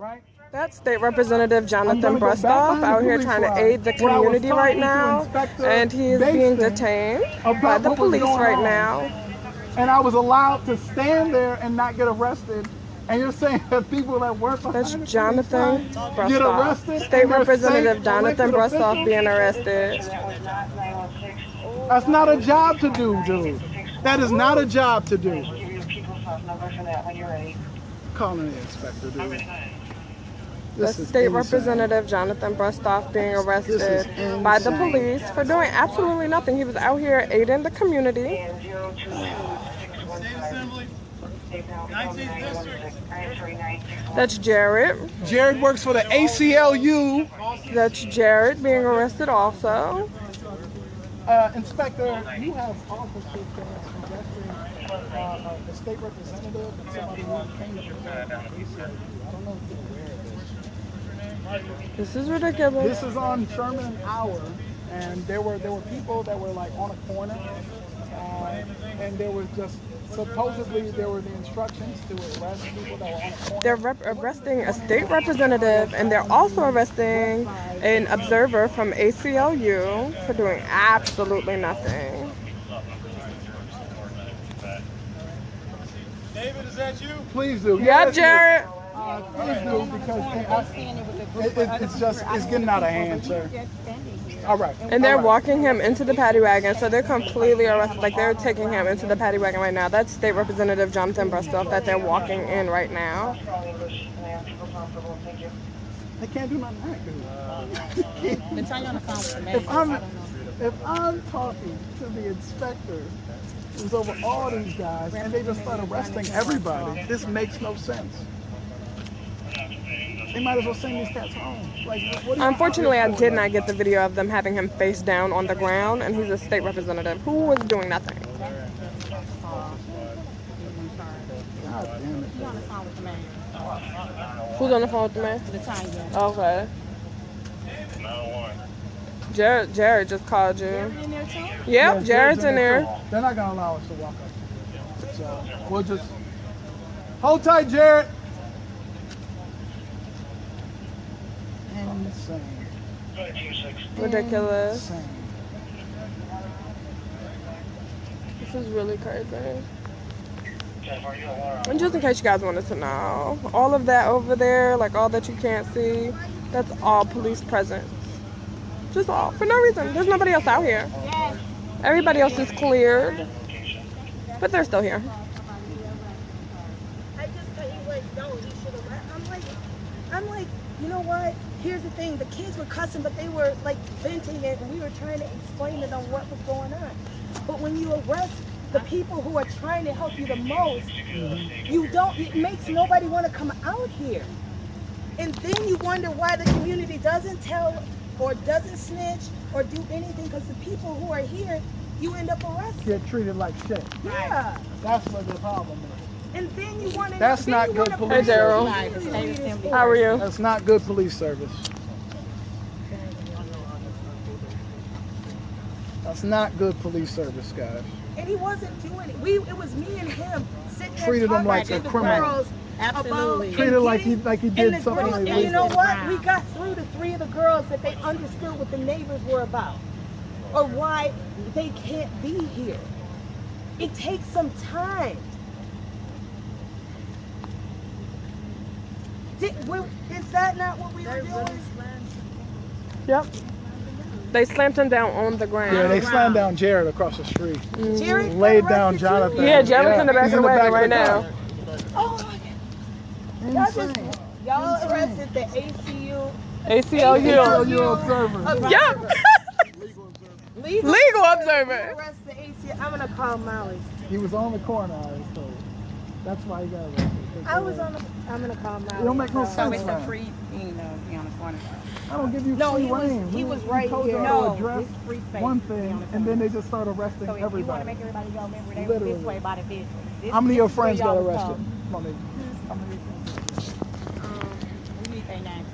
right? That's State Representative Jonathan Brostoff out here trying to aid the community right now, and he is being detained by the police right now. And I was allowed to stand there and not get arrested. And you're saying that people that work behind That's Jonathan get arrested? Brostoff. State Representative Jonathan Brostoff being arrested. That's not a job to do, dude. That is not a job to do. Calling the inspector, dude. That's State Representative Jonathan Brostoff being arrested by the police for doing absolutely nothing. He was out here aiding the community. That's Jarrett. Jarrett works for the ACLU. That's Jarrett being arrested also. Inspector, you have officers that are suggesting the state representative and somebody who came to present the ACLU. I don't know if you're aware of this. This is ridiculous. This is on Sherman Hour, and there were people that were like on a corner, and there was just supposedly there were the instructions to arrest people that were on a corner. They're arresting a state representative, and they're also arresting an observer from ACLU for doing absolutely nothing. David, is that you? Please do. Yep, Jarrett. Please do, because it's getting out of hand, sir. All right. And they're walking him into the paddy wagon, so they're completely arrested. Like, they're taking him into the paddy wagon right now. That's State Representative Jonathan Brostoff that they're walking in right now. They can't do nothing right, dude. If I'm talking to the inspector who's over all these guys, and they just start arresting everybody, this makes no sense. They might as well send these cats home. Like, unfortunately, I did not get the video of them having him face down on the ground, and he's a state representative who was doing nothing. God damn it. Who's on the phone with the man? Okay. Jarrett just called you. Yep, Jarrett's in there. They're not going to allow us to walk up. So we'll just hold tight, Jarrett. Insane. Ridiculous. Insane. This is really crazy. And just in case you guys wanted to know, all of that over there, like all that you can't see, that's all police presence. Just all, for no reason. There's nobody else out here. Everybody else is cleared, but they're still here. I just tell you what, no, he should have. I'm like, you know what? Here's the thing, the kids were cussing, but they were like venting it, and we were trying to explain to them what was going on. But when you arrest the people who are trying to help you the most, it makes nobody want to come out here. And then you wonder why the community doesn't tell or doesn't snitch or do anything, because the people who are here, you end up arrested. Get treated like shit. Yeah. That's what the problem is. And then you want to. That's not good police. Hey, Daryl. How are you? That's not good police service. That's not good police service, guys. And he wasn't doing it. It was me and him sitting there Treated him like talking a to the criminal. girls. Absolutely. Treated like he did something. And you know what? We got through to 3 of the girls that they understood what the neighbors were about, or why they can't be here. It takes some time. Is that not what we were doing? Yep. They slammed him down on the ground. Yeah, they slammed down Jarrett across the street. Jarrett laid down Jonathan. Yeah, Jarrett's in the back of the wagon right now. Oh my God. Y'all arrested the ACLU observer. Yep. Legal observer. Arrest the ACLU. I'm gonna call Molly. He was on the corner, I was told. That's why he got arrested. I'm gonna call Molly. It don't make no So sense. it's a free thing to be on the corner. I don't give you No, free he was- reign. he was right told here. y'all No, to address it's free space one to be on thing, the and then corner. they just start arresting So if you want to everybody. make everybody go, remember they were Literally. this way about a business. How many of your This is where friends got y'all was arrested? from. Come on, baby. How many of your friends? We need their names.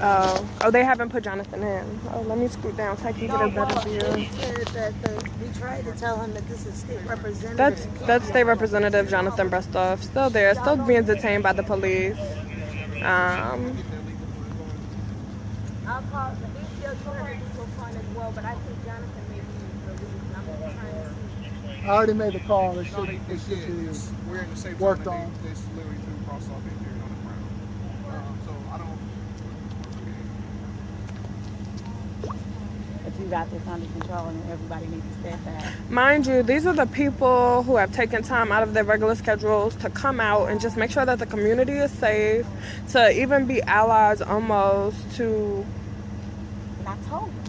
Oh, they haven't put Jonathan in. Oh, let me scoot down so I can get a better view. We tried to tell him that this is state representative. That's State Representative Jonathan Brostoff, still there, still being detained by the police. I'll call the ACLU has to fund as well, but I think Jonathan may be released. I'm just trying to see. I already made the call. It should be We're in the same worked zone. on. They literally threw Brostoff in here on the ground. So I don't. But you got this under control and everybody needs to step back. Mind you, these are the people who have taken time out of their regular schedules to come out and just make sure that the community is safe, to even be allies almost, to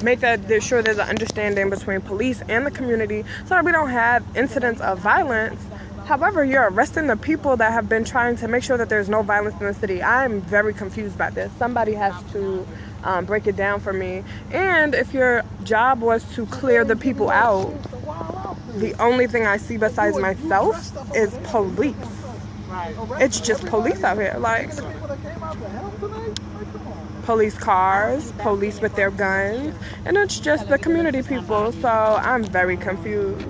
make sure there's an understanding between police and the community so that we don't have incidents of violence. However, you're arresting the people that have been trying to make sure that there's no violence in the city. I'm very confused by this. Somebody has to break it down for me. And if your job was to clear the people out, the only thing I see besides myself is police. It's just police out here. Like, police cars, police with their guns, and it's just the community people. So I'm very confused.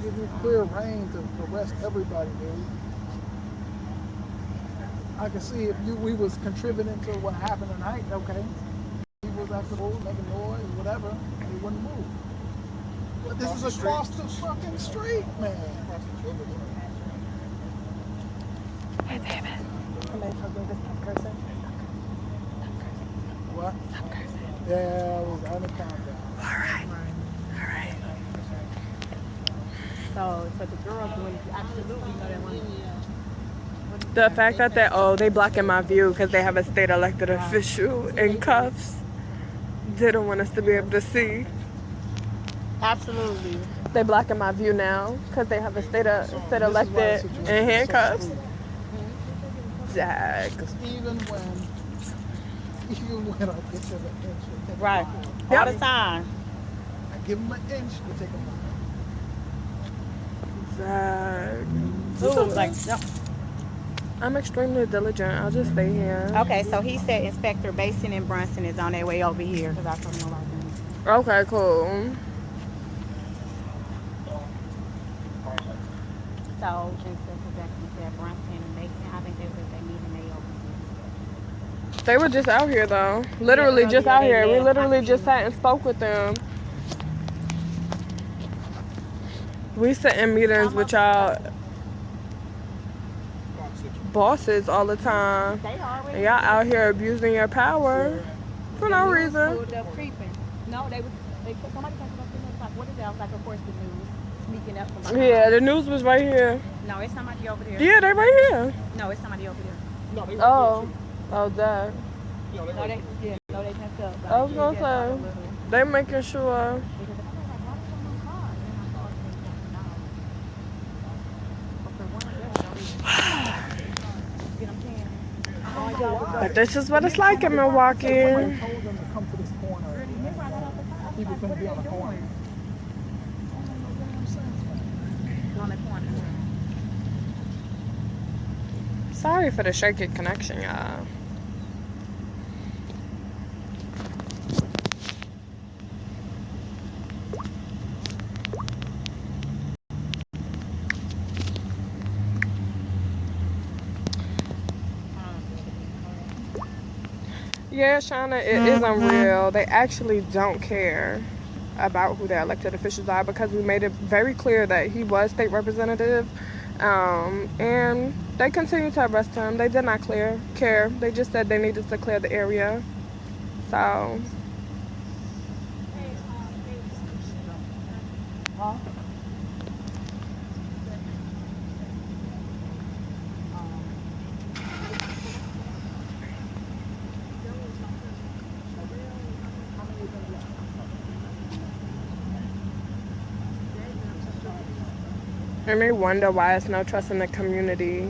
Give you clear reign to arrest everybody, dude. I can see if we was contributing to what happened tonight, okay. People was acting old, making noise, whatever, they wouldn't move. But this is across the fucking street, man. Hey, David. Somebody told me to stop cursing. What? Stop cursing. Yeah, I was on the countdown. All right. So the girls doing absolutely know that one. The fact that they blocking my view because they have a state elected official in cuffs. They don't want us to be able to see. Absolutely. They blocking my view now because they have a state elected in handcuffs. Dag. Even when I get to the inch, Right. Yep. All the time. I give them an inch, they take a mile. Dag. Ooh, like, no. I'm extremely diligent. I'll just stay here. Okay, so he said Inspector Basin and Brunson is on their way over here because I told him about them. Okay, cool. So Inspector Jackson said Brunson and Basin, I think they need an A over here. They were just out here though. Literally Yeah, just yeah, out they here. We did. literally just sat and spoke with them. We sit in meetings with y'all bosses all the time. They already And y'all out here abusing your power for no reason. pulled up creeping. No, somebody came up to us like, what is that? I was like, of course the news sneaking up from behind. Yeah, the news was right here. No, it's somebody over there. Yeah, they right here. No, it's somebody over there. No, they Oh, that. You know, they No, they messed up. I was gonna say, they making sure. But this is what it's like in Milwaukee. Somebody told them to come to this corner. People couldn't be on the corner. Sorry for the shaky connection, y'all. Yeah, Shauna, it is unreal. They actually don't care about who their elected officials are because we made it very clear that he was state representative. And they continue to arrest him. They did not care. They just said they needed to clear the area. So. And they wonder why it's no trust in the community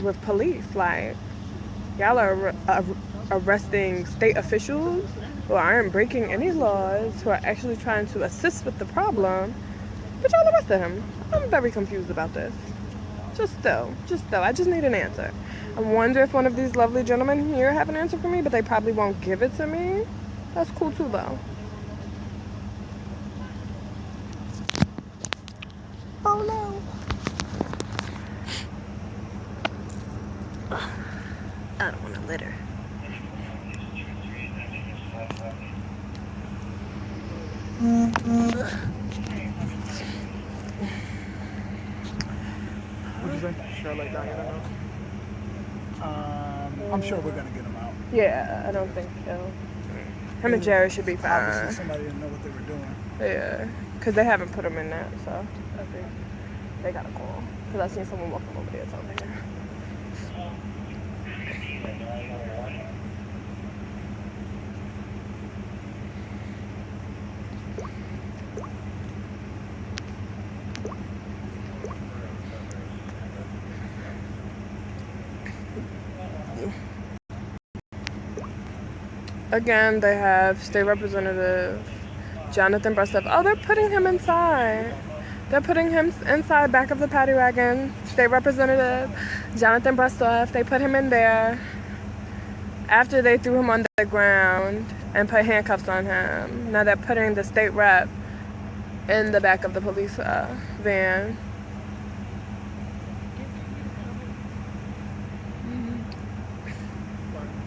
with police. Like, y'all are arresting state officials who aren't breaking any laws, who are actually trying to assist with the problem, but y'all arrested him. I'm very confused about this. Just still, I just need an answer. I wonder if one of these lovely gentlemen here have an answer for me, but they probably won't give it to me. That's cool too, though. Oh no. I don't want to litter. What'd you say? Charlotte, Diana. I'm sure we're gonna get him out. Yeah, I don't think so. Him and Jarrett should be fine. Obviously, somebody didn't know what they were doing. Yeah, because they haven't put him in that, so I think they got a call. Because I seen someone walking over there something. Again, they have State Representative Jonathan Brostoff. Oh, they're putting him inside. They're putting him inside back of the paddy wagon. State Representative Jonathan Brostoff. They put him in there after they threw him on the ground and put handcuffs on him. Now they're putting the state rep in the back of the police van.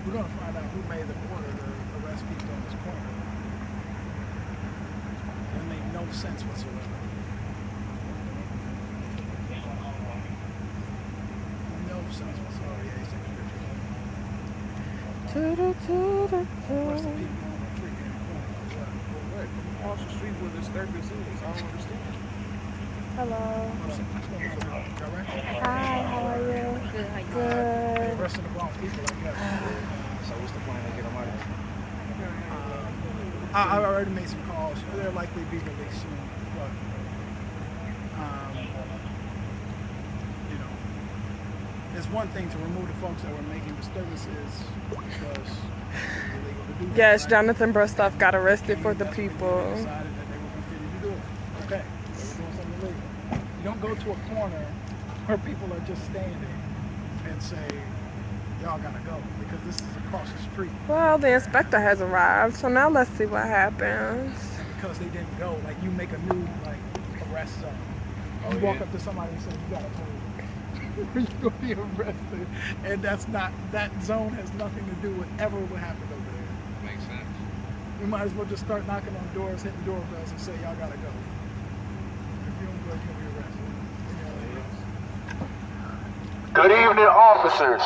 We're gonna find out who made the order to arrest people on this corner. It made no sense whatsoever. No sense whatsoever. Arrest the people on the street in the corner. Across the street where this therapist is, I don't understand. Hello. Jarrett? Hi, how are you? Good, how you doing? Good. Arresting the wrong people, I guess. So what's the plan to get them out of here? I already made some calls. They'll likely be released soon, but you know, it's one thing to remove the folks that were making disturbances because it's illegal to do that. Yes, right? Jonathan Brostoff got arrested for the That's when people. they decided that they were continuing to do it. Okay, they were doing something illegal. You don't go to a corner where people are just standing and say, y'all gotta go, because this is across the street. Well, the inspector has arrived, so now let's see what happens. And because they didn't go, like you make a new arrest zone. You walk up to somebody and say, you gotta move. You're gonna be arrested. And that zone has nothing to do with ever what happened over there. Makes sense. We might as well just start knocking on doors, hitting doorbells and say, y'all gotta go. If you don't go, you'll be arrested. Good evening, officers.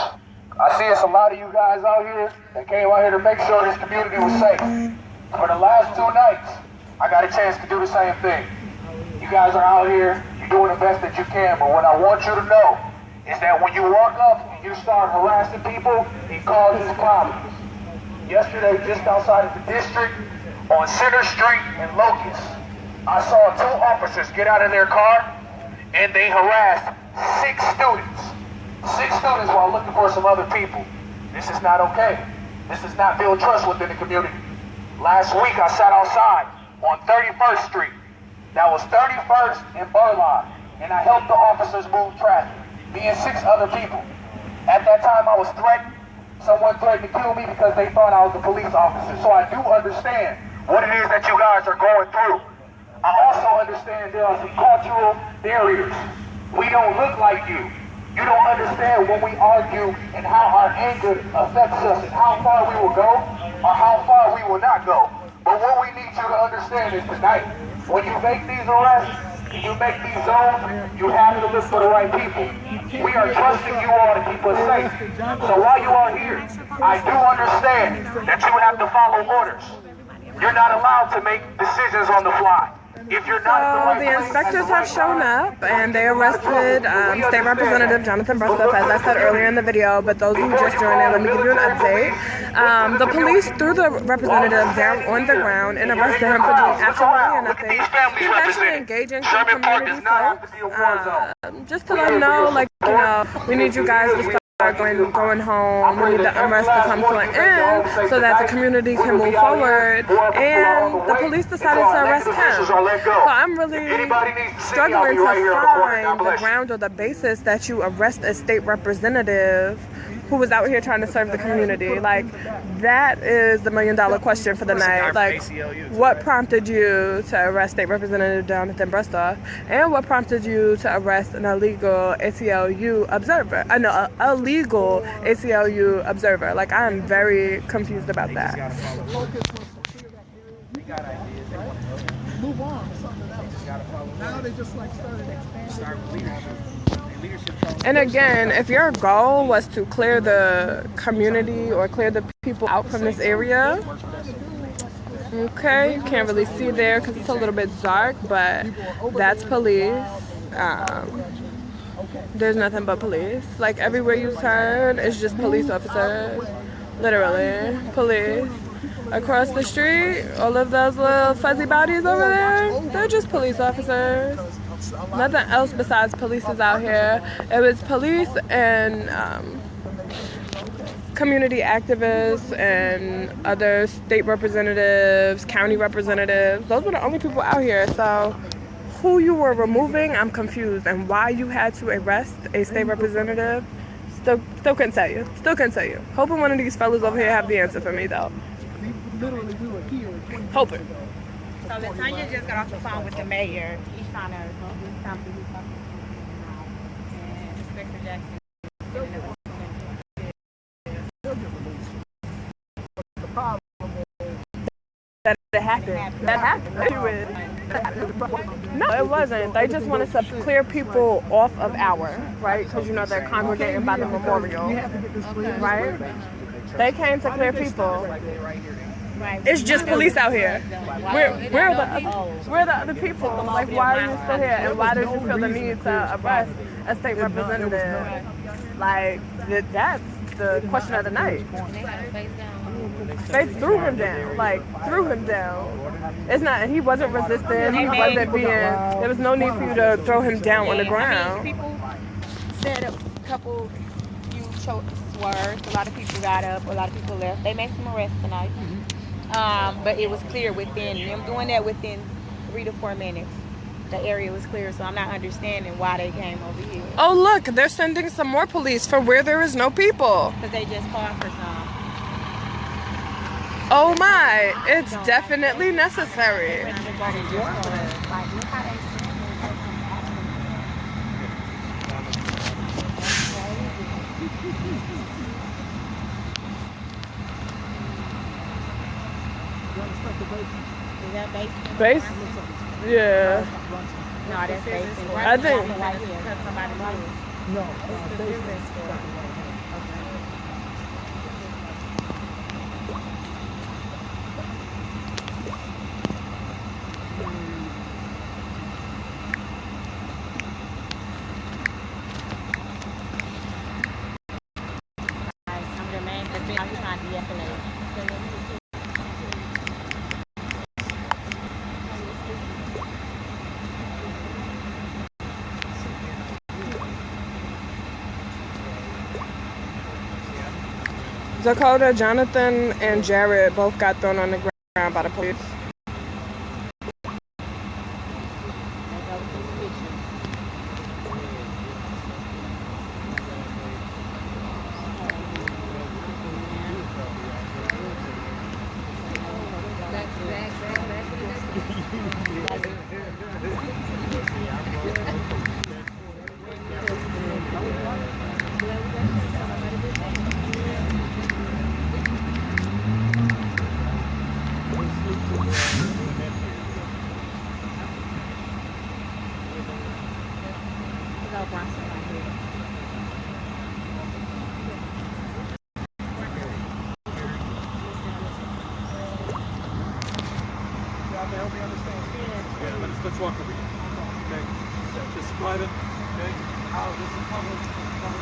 I see it's a lot of you guys out here that came out here to make sure this community was safe. For the last 2 nights, I got a chance to do the same thing. You guys are out here, you're doing the best that you can, but what I want you to know is that when you walk up and you start harassing people, it causes problems. Yesterday, just outside of the district, on Center Street in Locust, I saw 2 officers get out of their car and they harassed 6 students. 6 students while looking for some other people. This is not okay. This does not build trust within the community. Last week I sat outside on 31st Street. That was 31st and Burlock, and I helped the officers move traffic, me and 6 other people. At that time I was threatened. Someone threatened to kill me because they thought I was a police officer. So I do understand what it is that you guys are going through. I also understand there are some cultural barriers. We don't look like you. You don't understand when we argue and how our anger affects us and how far we will go or how far we will not go. But what we need you to understand is tonight, when you make these arrests, you make these zones, you have to look for the right people. We are trusting you all to keep us safe. So while you are here, I do understand that you have to follow orders. You're not allowed to make decisions on the fly. If you're not So the inspectors have shown up and they arrested State Representative Jonathan Brostoff, as I said earlier in the video, but those who just joined in, let me give you an update. The police threw the representative down on the ground and arrested him for doing absolutely nothing. He's actually engaging some community folks, just to let them know, like, you know, we need you guys to start going home. We need the unrest to come to an end so that the community can move forward. And the police decided to arrest him. So I'm really struggling to find the ground or the basis that you arrest a state representative who was out here trying to serve the community. Like, that is the $1 million question for the night. Like, what prompted you to arrest State Representative Jonathan Brostoff? And what prompted you to arrest an illegal ACLU observer? Illegal illegal ACLU observer. Like, I am very confused about that. Move on to something else. Now they just like started expanding. And again, if your goal was to clear the community or clear the people out from this area, okay, you can't really see there because it's a little bit dark, but that's police. There's nothing but police. Like, everywhere you turn, it's just police officers. Literally, police. Across the street, all of those little fuzzy bodies over there, they're just police officers. Nothing else besides police is out here. It was police and community activists and other state representatives, county representatives. Those were the only people out here. So who you were removing, I'm confused. And why you had to arrest a state representative, still couldn't tell you. Still couldn't tell you. Hoping one of these fellas over here have the answer for me, though. Hoping. So Latanya just got off the phone with the mayor. He's trying to do something. And Inspector Jackson. The problem That it happened. That happened. No, it wasn't. They just wanted to clear people off of our, right? Because, you know, they're congregating by the memorial, right? They came to clear people. It's just police out here. Where are the other people? Like, why are you still here? And why did you feel the need to arrest a state representative? Like, that's the question of the night. They threw him down. Like, threw him down. It's not, he wasn't resisting. He wasn't being, there was no need for you to throw him down on the ground. People said a couple few words. A lot of people got up. A lot of people left. They made some arrests tonight. But it was clear within them doing that within 3 to 4 minutes. The area was clear, so I'm not understanding why they came over here. Oh, look, they're sending some more police for where there is no people. Because they just called for some. Oh my, it's definitely necessary. Is that basement? Base? Yeah. No, that's basement. I think. Right here. Because somebody moved. No, I'm the man that's been out here trying to de-escalate. Dakota, Jonathan, and Jarrett both got thrown on the ground by the police. Let's walk over here. Okay? Just private. Okay? Oh, this is public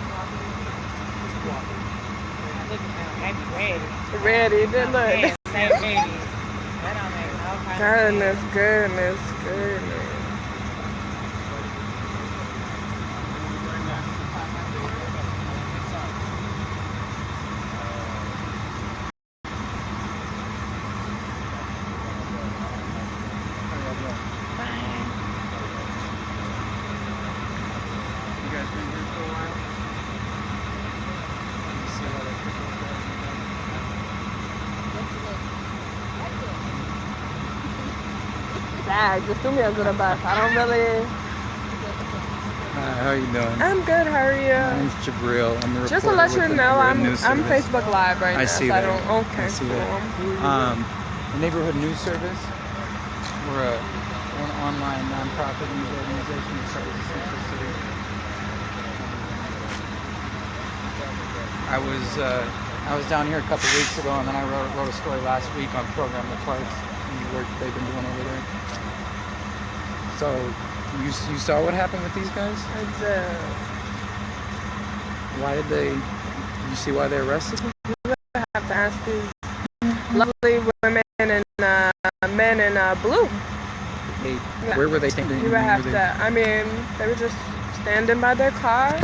property. Just walk. Maybe ready. Ready, good look. That Goodness. Just threw me under the bus. I don't really. how are you doing? I'm good. How are My you? name's Jabril. I'm a reporter Just to let you with the know, Neighborhood I'm News Service. Facebook Live right now. I see so that. I don't. Okay. I see cool. that. The Neighborhood News Service. We're an online nonprofit news organization that covers the Central City. I was down here a couple weeks ago, and then I wrote a story last week on Program the Parks and the work they've been doing over there. So you saw what happened with these guys? I did. Why did they? You see why they arrested them? I have to ask these lovely women and men in blue. Where were they standing? You would have to. I mean, they were just standing by their car.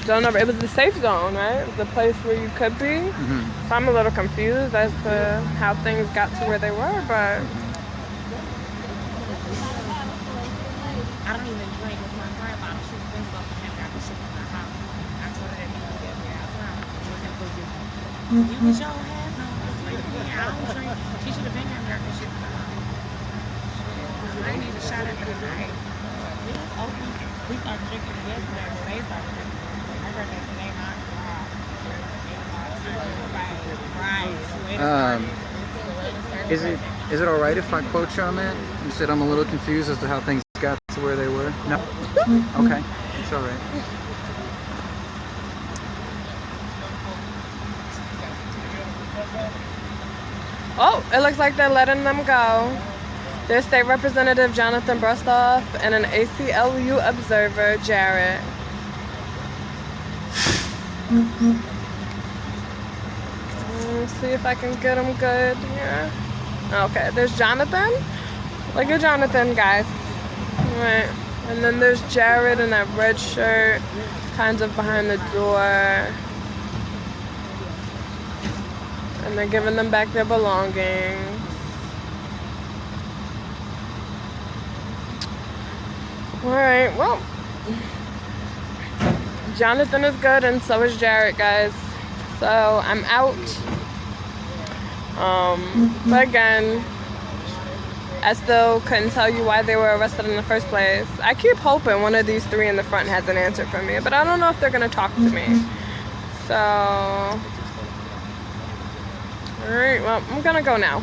Don't know. It was the safe zone, right? It was the place where you could be. Mm-hmm. So I'm a little confused as to how things got to where they were, but. I don't even drink with my grandma. She's been supposed to have got the shit from my house. I told her that people get me outside. You can show half on this weekend. I don't drink. She should have been down there because shit from my house. I didn't even shot at the night. We was open. We started drinking yesterday when they started drinking. I heard that today night. Right. Is it all right if I quote you on that? You said I'm a little confused as to how things got to where they were. No. Okay, it's all right. Oh, it looks like they're letting them go. There's State Representative Jonathan Brostoff and an ACLU observer, Jarrett. Let's see if I can get them good here. Okay, there's Jonathan. Look at Jonathan, guys. All right. And then there's Jarrett in that red shirt, kind of behind the door. And they're giving them back their belongings. Alright, well, Jonathan is good and so is Jarrett, guys. So I'm out. But again, I still couldn't tell you why they were arrested in the first place. I keep hoping one of these three in the front has an answer for me, but I don't know if they're gonna talk to me. So, alright, well, I'm gonna go now.